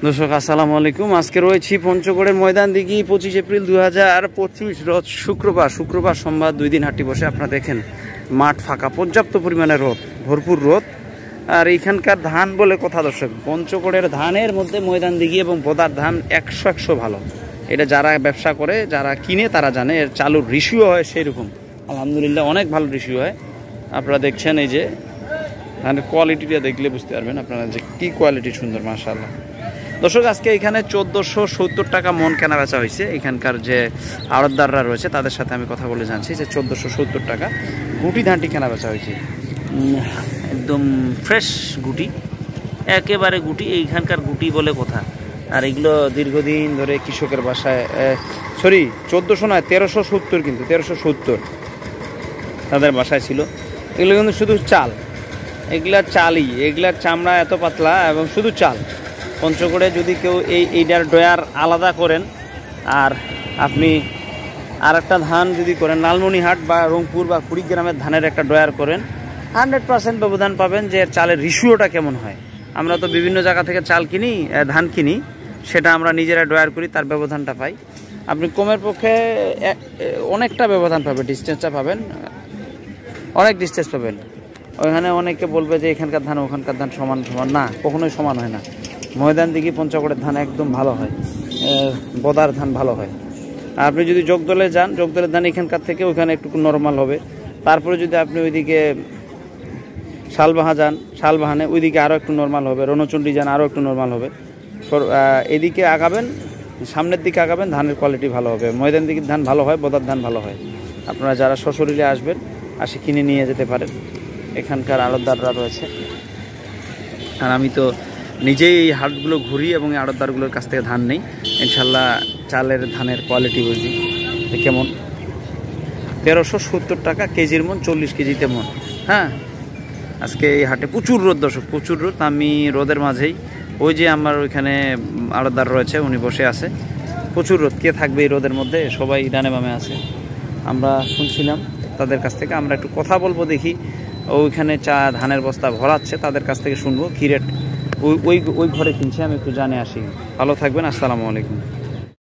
দর্শক আসসালামু আলাইকুম। আজকে রয়েছি পঞ্চগড়ের ময়দান দিঘি 25 এপ্রিল 2025 রোজ শুক্রবার সোমবার 2 দিন হাটটি বসে। আপনারা দেখেন মাঠ ফাঁকা, পর্যাপ্ত পরিমাণে রোদ, ভরপুর রোদ। আর এইখানকার ধান বলে কথা দর্শক, পঞ্চগড়ের ধানের মধ্যে ময়দান দিঘি এবং বোদার ধান 100 ভালো। এটা যারা ব্যবসা করে, যারা কিনে তারা জানে। এর চালুর রিসিও হয় সেরকম, আলহামদুলিল্লাহ অনেক ভালো রিসিও হয়। আপনারা দেখছেন এই যে ধানের কোয়ালিটিটা দেখলে বুঝতে পারবেন আপনারা যে কী কোয়ালিটি সুন্দর, মাশাআল্লাহ। দর্শক আজকে এখানে 1470 টাকা মন কেনা বেচা হয়েছে। এখানকার যে আড়তদাররা রয়েছে তাদের সাথে আমি কথা বলে জানছি যে 1470 টাকা গুটি ধানটি কেনা বেচা হয়েছে। একদম ফ্রেশ গুটি, একেবারে গুটি, এইখানকার গুটি বলে কথা। আর এগুলো দীর্ঘদিন ধরে কৃষকের বাসায়, 1400 নয় 1370, কিন্তু 1370 তাদের বাসায় ছিল। এগুলো কিন্তু শুধু চাল, এগুলার চালই, এগুলার চামড়া এত পাতলা এবং শুধু চাল। পঞ্চগড়ে যদি কেউ এইটার ডয়ার আলাদা করেন আর আপনি আর একটা ধান যদি করেন, লালমনিহাট বা রংপুর বা কুড়িগ্রামের ধানের একটা ডয়ার করেন, 100% ব্যবধান পাবেন যে চালের রিসিওটা কেমন হয়। আমরা তো বিভিন্ন জায়গা থেকে চাল কিনি, ধান কিনি, সেটা আমরা নিজেরা ডয়ার করি, তার ব্যবধানটা পাই। আপনি কমের পক্ষে অনেকটা ব্যবধান পাবেন, ডিস্টেন্সটা পাবেন, অনেক ডিস্টেন্স পাবেন। ওইখানে অনেকে বলবে যে এখানকার ধান ওখানকার ধান সমান না, কখনোই সমান হয় না। ময়দান দিঘি পঞ্চগড়ের ধান একদম ভালো হয়, বদার ধান ভালো হয়। আর আপনি যদি যোগদলে যান, যোগদলের ধান এখানকার থেকে ওইখানে একটু নর্মাল হবে। তারপরে যদি আপনি ওইদিকে শালবাহা যান, শালবাহানে ওইদিকে আরও একটু নর্মাল হবে। রণচণ্ডী যান, আরও একটু নর্মাল হবে। এদিকে আগাবেন, সামনের দিকে আগাবেন, ধানের কোয়ালিটি ভালো হবে। ময়দান দিঘির ধান ভালো হয়, বদার ধান ভালো হয়। আপনারা যারা সশরীরে আসবেন, আসে কিনে নিয়ে যেতে পারেন। এখানকার আড়তদাররা রয়েছে। আর আমি তো নিজেই এই হাটগুলো ঘুরি এবং আড়তদারগুলোর কাছ থেকে ধান নেই। ইনশাল্লাহ চালের ধানের কোয়ালিটি বুঝি কেমন। 1370 টাকা কেজির মন, 40 কেজিতে মন। হ্যাঁ, আজকে এই হাটে প্রচুর রোদ দর্শক, প্রচুর রোদ। আমি রোদের মাঝেই, ওই যে আমার ওইখানে আড়তদার রয়েছে, উনি বসে আছে। প্রচুর রোদ, কে থাকবে এই রোদের মধ্যে? সবাই ডানে বামে আছে। আমরা শুনছিলাম তাদের কাছ থেকে, আমরা একটু কথা বলবো, দেখি ওইখানে ধানের বস্তা ভরাচ্ছে, তাদের কাছ থেকে শুনবো কি রেট ওই ঘরে কিনছে। আমি একটু জানে আসি। ভালো থাকবেন, আসসালামু আলাইকুম।